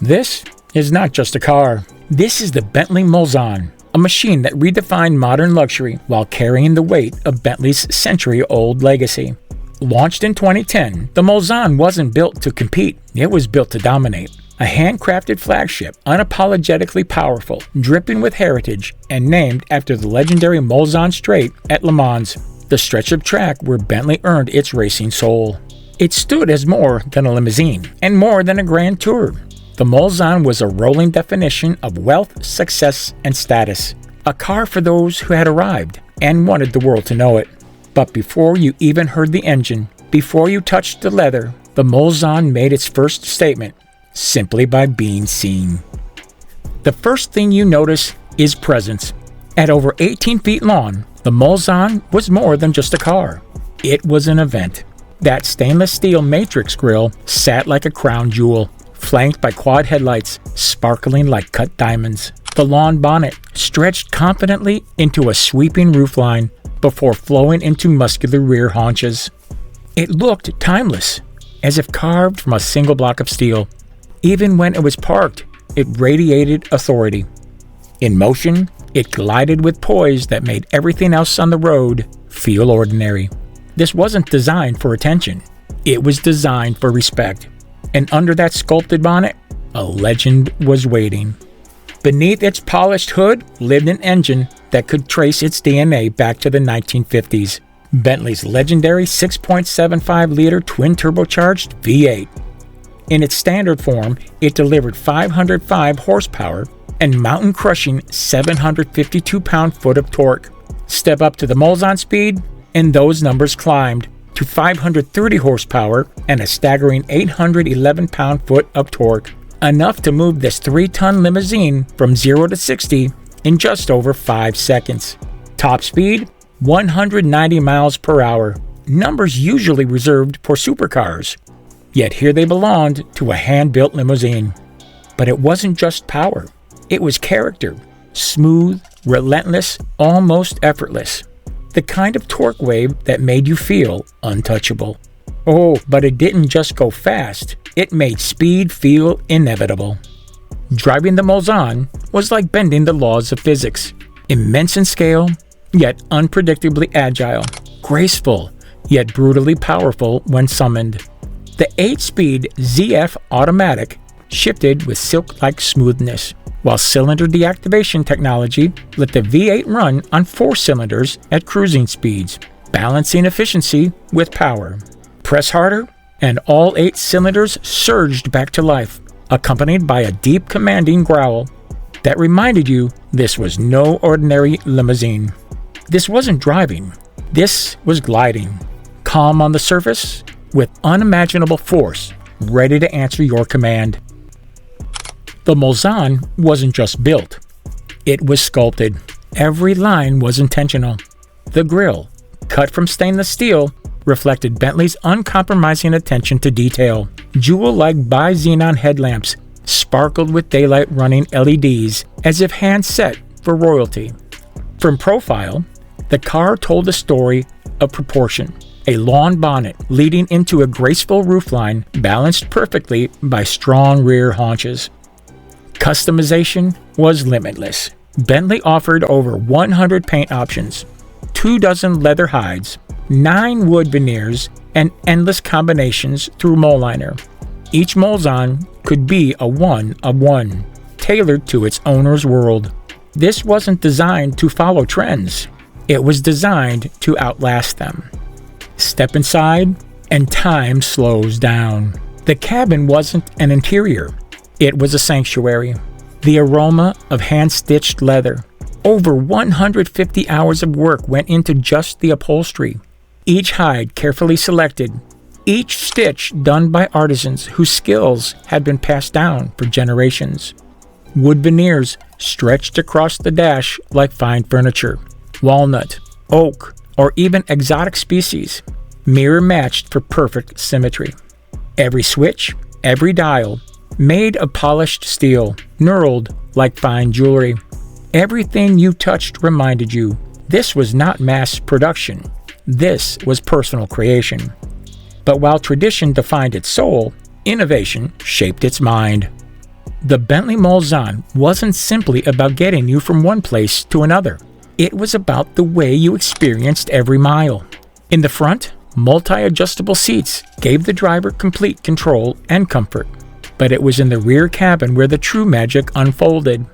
This is not just a car. This is the Bentley Mulsanne, a machine that redefined modern luxury while carrying the weight of Bentley's century-old legacy. Launched in 2010, the Mulsanne wasn't built to compete, it was built to dominate. A handcrafted flagship, unapologetically powerful, dripping with heritage, and named after the legendary Mulsanne Straight at Le Mans, the stretch of track where Bentley earned its racing soul. It stood as more than a limousine, and more than a grand tour. The Mulsanne was a rolling definition of wealth, success, and status. A car for those who had arrived and wanted the world to know it. But before you even heard the engine, before you touched the leather, the Mulsanne made its first statement, simply by being seen. The first thing you notice is presence. At over 18 feet long, the Mulsanne was more than just a car. It was an event. That stainless steel matrix grille sat like a crown jewel, flanked by quad headlights sparkling like cut diamonds. The lawn bonnet stretched confidently into a sweeping roofline before flowing into muscular rear haunches. It looked timeless, as if carved from a single block of steel. Even when it was parked, it radiated authority. In motion, it glided with poise that made everything else on the road feel ordinary. This wasn't designed for attention. It was designed for respect. And under that sculpted bonnet, a legend was waiting. Beneath its polished hood lived an engine that could trace its DNA back to the 1950s. Bentley's legendary 6.75-liter twin-turbocharged V8. In its standard form, it delivered 505 horsepower and mountain-crushing 752 pound-foot of torque. Step up to the Mulsanne speed, and those numbers climbed to 530 horsepower and a staggering 811 pound-foot of torque, enough to move this 3-ton limousine from 0 to 60 in just over 5 seconds. Top speed, 190 miles per hour, numbers usually reserved for supercars. Yet here they belonged to a hand-built limousine. But it wasn't just power. It was character. Smooth, relentless, almost effortless. The kind of torque wave that made you feel untouchable. Oh, but it didn't just go fast. It made speed feel inevitable. Driving the Mulsanne was like bending the laws of physics. Immense in scale, yet unpredictably agile. Graceful, yet brutally powerful when summoned. The 8-speed ZF automatic shifted with silk-like smoothness, while cylinder deactivation technology let the V8 run on 4 cylinders at cruising speeds, balancing efficiency with power. Press harder, and all 8 cylinders surged back to life, accompanied by a deep commanding growl that reminded you this was no ordinary limousine. This wasn't driving, this was gliding, calm on the surface, with unimaginable force, ready to answer your command. The Mulsanne wasn't just built, it was sculpted. Every line was intentional. The grille, cut from stainless steel, reflected Bentley's uncompromising attention to detail. Jewel-like bi-xenon headlamps sparkled with daylight-running LEDs as if hand-set for royalty. From profile, the car told a story of proportion. A lawn bonnet leading into a graceful roofline balanced perfectly by strong rear haunches. Customization was limitless. Bentley offered over 100 paint options, 24 leather hides, 9 wood veneers, and endless combinations through Moldliner. Each Mulsanne could be a one of one, tailored to its owner's world. This wasn't designed to follow trends. It was designed to outlast them. Step inside, and time slows down. The cabin wasn't an interior. It was a sanctuary. The aroma of hand-stitched leather. Over 150 hours of work went into just the upholstery. Each hide carefully selected. Each stitch done by artisans whose skills had been passed down for generations. Wood veneers stretched across the dash like fine furniture. Walnut, oak, or even exotic species, mirror-matched for perfect symmetry. Every switch, every dial, made of polished steel, knurled like fine jewelry. Everything you touched reminded you, this was not mass production, this was personal creation. But while tradition defined its soul, innovation shaped its mind. The Bentley Mulsanne wasn't simply about getting you from one place to another. It was about the way you experienced every mile. In the front, multi-adjustable seats gave the driver complete control and comfort. But it was in the rear cabin where the true magic unfolded.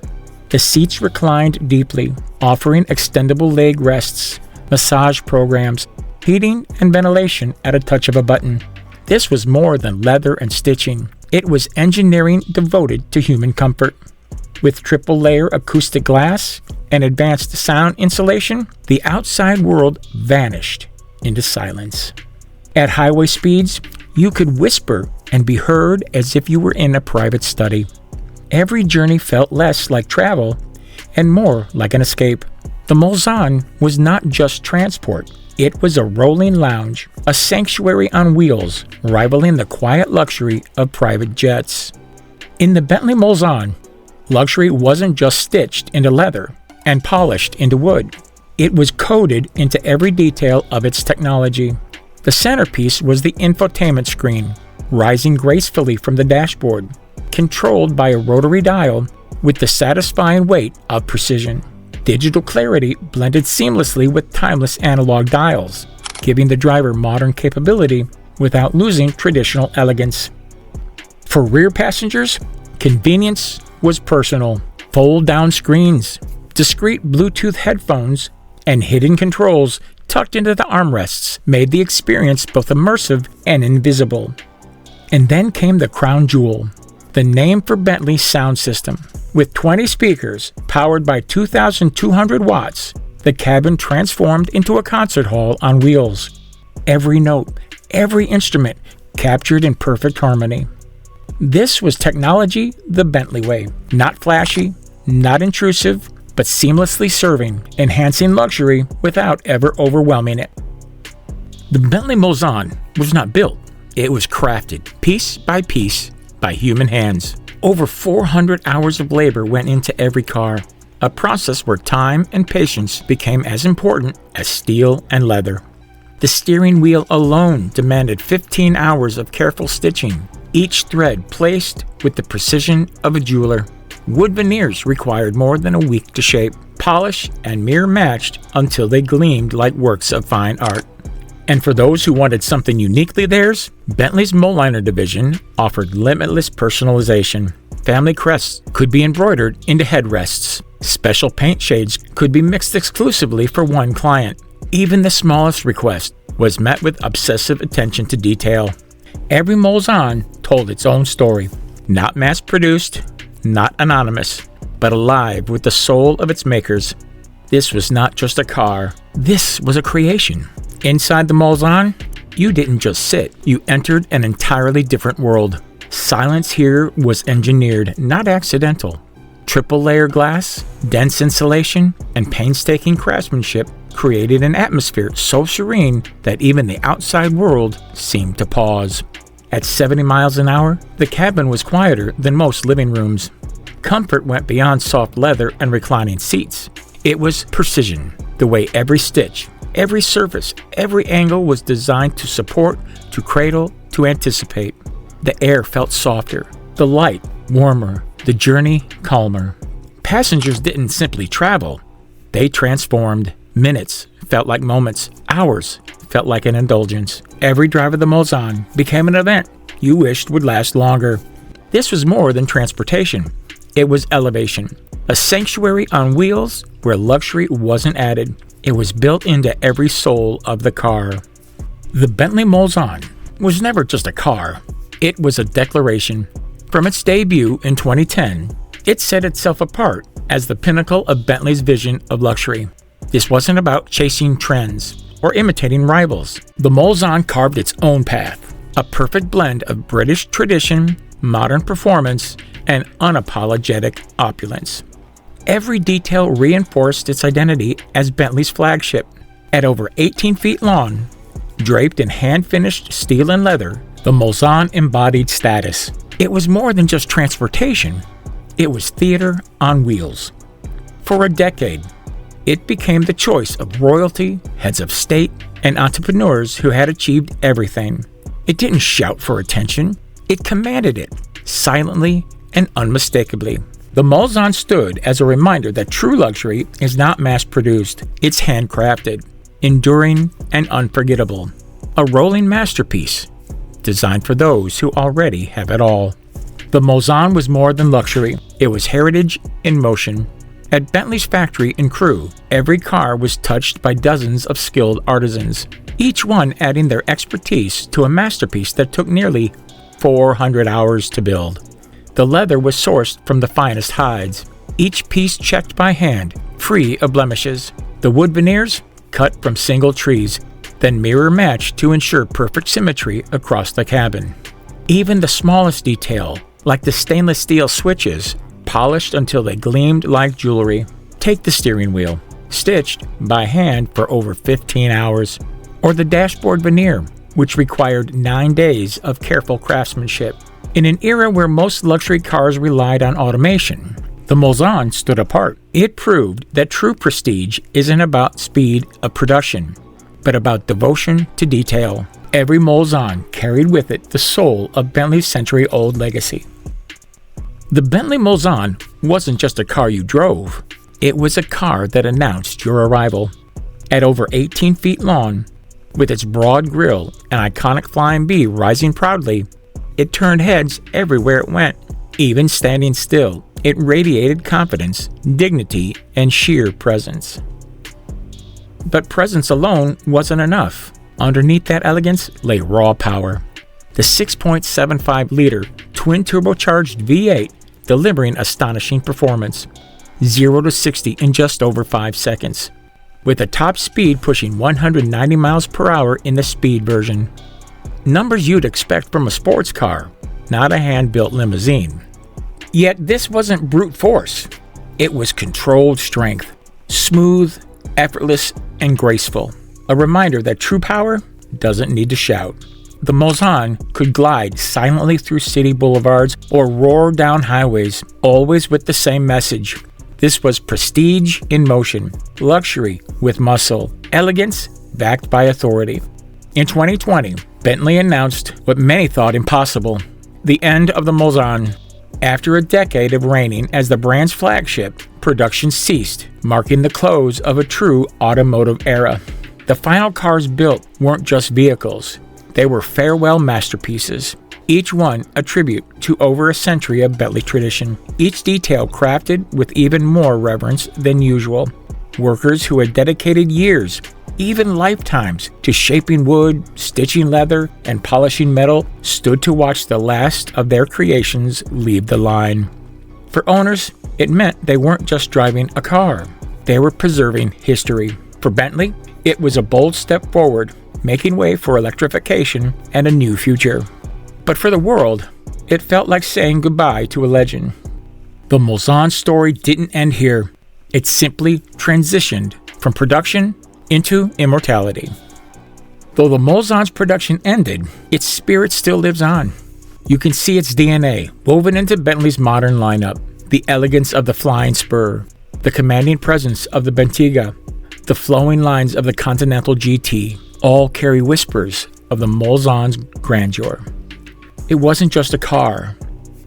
The seats reclined deeply, offering extendable leg rests, massage programs, heating and ventilation at a touch of a button. This was more than leather and stitching. It was engineering devoted to human comfort. With triple-layer acoustic glass and advanced sound insulation, the outside world vanished into silence. At highway speeds, you could whisper and be heard as if you were in a private study. Every journey felt less like travel and more like an escape. The Mulsanne was not just transport. It was a rolling lounge, a sanctuary on wheels, rivaling the quiet luxury of private jets. In the Bentley Mulsanne, luxury wasn't just stitched into leather and polished into wood. It was coded into every detail of its technology. The centerpiece was the infotainment screen, rising gracefully from the dashboard, controlled by a rotary dial with the satisfying weight of precision. Digital clarity blended seamlessly with timeless analog dials, giving the driver modern capability without losing traditional elegance. For rear passengers, convenience was personal. Fold-down screens, discrete Bluetooth headphones, and hidden controls tucked into the armrests made the experience both immersive and invisible. And then came the crown jewel, the name for Bentley's sound system. With 20 speakers powered by 2,200 watts, the cabin transformed into a concert hall on wheels. Every note, every instrument captured in perfect harmony. This was technology the Bentley way. Not flashy, not intrusive, but seamlessly serving, enhancing luxury without ever overwhelming it. The Bentley Mulsanne was not built. It was crafted, piece by human hands. Over 400 hours of labor went into every car, a process where time and patience became as important as steel and leather. The steering wheel alone demanded 15 hours of careful stitching, each thread placed with the precision of a jeweler. Wood veneers required more than a week to shape, polish, and mirror matched until they gleamed like works of fine art. And for those who wanted something uniquely theirs, Bentley's Mulsanne division offered limitless personalization. Family crests could be embroidered into headrests. Special paint shades could be mixed exclusively for one client. Even the smallest request was met with obsessive attention to detail. Every Mulsanne told its own story, not mass-produced, not anonymous, but alive with the soul of its makers. This was not just a car. This was a creation. Inside the Mulsanne, you didn't just sit. You entered an entirely different world. Silence here was engineered, not accidental. Triple-layer glass, dense insulation, and painstaking craftsmanship created an atmosphere so serene that even the outside world seemed to pause. At 70 miles an hour, the cabin was quieter than most living rooms. Comfort went beyond soft leather and reclining seats. It was precision, the way every stitch, every surface, every angle was designed to support, to cradle, to anticipate. The air felt softer, the light warmer, the journey calmer. Passengers didn't simply travel, they transformed. Minutes felt like moments, hours felt like an indulgence. Every drive of the Mulsanne became an event you wished would last longer. This was more than transportation. It was elevation, a sanctuary on wheels where luxury wasn't added. It was built into every soul of the car. The Bentley Mulsanne was never just a car. It was a declaration. From its debut in 2010, it set itself apart as the pinnacle of Bentley's vision of luxury. This wasn't about chasing trends or imitating rivals. The Mulsanne carved its own path, a perfect blend of British tradition, modern performance, and unapologetic opulence. Every detail reinforced its identity as Bentley's flagship. At over 18 feet long, draped in hand-finished steel and leather, the Mulsanne embodied status. It was more than just transportation. It was theater on wheels. For a decade, it became the choice of royalty, heads of state, and entrepreneurs who had achieved everything. It didn't shout for attention. It commanded it, silently and unmistakably. The Mulsanne stood as a reminder that true luxury is not mass-produced, it's handcrafted, enduring, and unforgettable. A rolling masterpiece, designed for those who already have it all. The Mulsanne was more than luxury, it was heritage in motion. At Bentley's factory in Crewe, every car was touched by dozens of skilled artisans, each one adding their expertise to a masterpiece that took nearly 400 hours to build. The leather was sourced from the finest hides, each piece checked by hand, free of blemishes. The wood veneers, cut from single trees, then mirror-matched to ensure perfect symmetry across the cabin. Even the smallest detail, like the stainless steel switches, polished until they gleamed like jewelry. Take the steering wheel, stitched by hand for over 15 hours. Or the dashboard veneer, which required 9 days of careful craftsmanship. In an era where most luxury cars relied on automation, the Mulsanne stood apart. It proved that true prestige isn't about speed of production, but about devotion to detail. Every Mulsanne carried with it the soul of Bentley's century-old legacy. The Bentley Mulsanne wasn't just a car you drove. It was a car that announced your arrival. At over 18 feet long, with its broad grille and iconic flying V rising proudly, it turned heads everywhere it went. Even standing still, it radiated confidence, dignity, and sheer presence. But presence alone wasn't enough. Underneath that elegance lay raw power. The 6.75-liter twin-turbocharged V8 delivering astonishing performance, 0 to 60 in just over 5 seconds, with a top speed pushing 190 miles per hour in the speed version. Numbers you'd expect from a sports car, not a hand-built limousine. Yet this wasn't brute force. It was controlled strength, smooth, effortless, and graceful. A reminder that true power doesn't need to shout. The Mulsanne could glide silently through city boulevards or roar down highways, always with the same message. This was prestige in motion, luxury with muscle, elegance backed by authority. In 2020, Bentley announced what many thought impossible: the end of the Mulsanne. After a decade of reigning as the brand's flagship, production ceased, marking the close of a true automotive era. The final cars built weren't just vehicles. They were farewell masterpieces, each one a tribute to over a century of Bentley tradition, each detail crafted with even more reverence than usual. Workers who had dedicated years, even lifetimes, to shaping wood, stitching leather, and polishing metal stood to watch the last of their creations leave the line. For owners, it meant they weren't just driving a car. They were preserving history. For Bentley, it was a bold step forward, making way for electrification and a new future. But for the world, it felt like saying goodbye to a legend. The Mulsanne story didn't end here. It simply transitioned from production into immortality. Though the Mulsanne's production ended, its spirit still lives on. You can see its DNA woven into Bentley's modern lineup. The elegance of the flying spur, the commanding presence of the Bentayga, the flowing lines of the Continental GT, all carry whispers of the Mulsanne's grandeur. It wasn't just a car,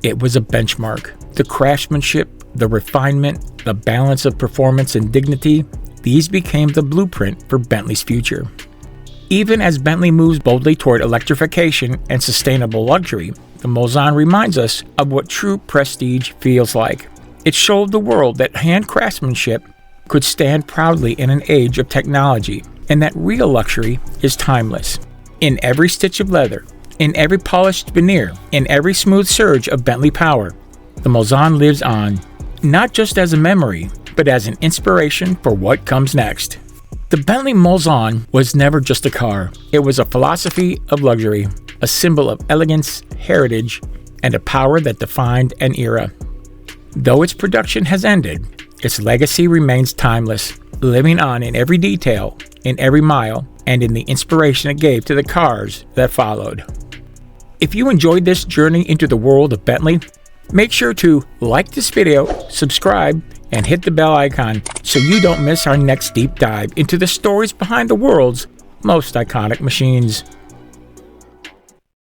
it was a benchmark. The craftsmanship, the refinement, the balance of performance and dignity, these became the blueprint for Bentley's future. Even as Bentley moves boldly toward electrification and sustainable luxury, the Mulsanne reminds us of what true prestige feels like. It showed the world that hand craftsmanship could stand proudly in an age of technology, and that real luxury is timeless. In every stitch of leather, in every polished veneer, in every smooth surge of Bentley power, the Mulsanne lives on, not just as a memory, but as an inspiration for what comes next. The Bentley Mulsanne was never just a car. It was a philosophy of luxury, a symbol of elegance, heritage, and a power that defined an era. Though its production has ended, its legacy remains timeless, living on in every detail, in every mile, and in the inspiration it gave to the cars that followed. If you enjoyed this journey into the world of Bentley, make sure to like this video, subscribe, and hit the bell icon so you don't miss our next deep dive into the stories behind the world's most iconic machines.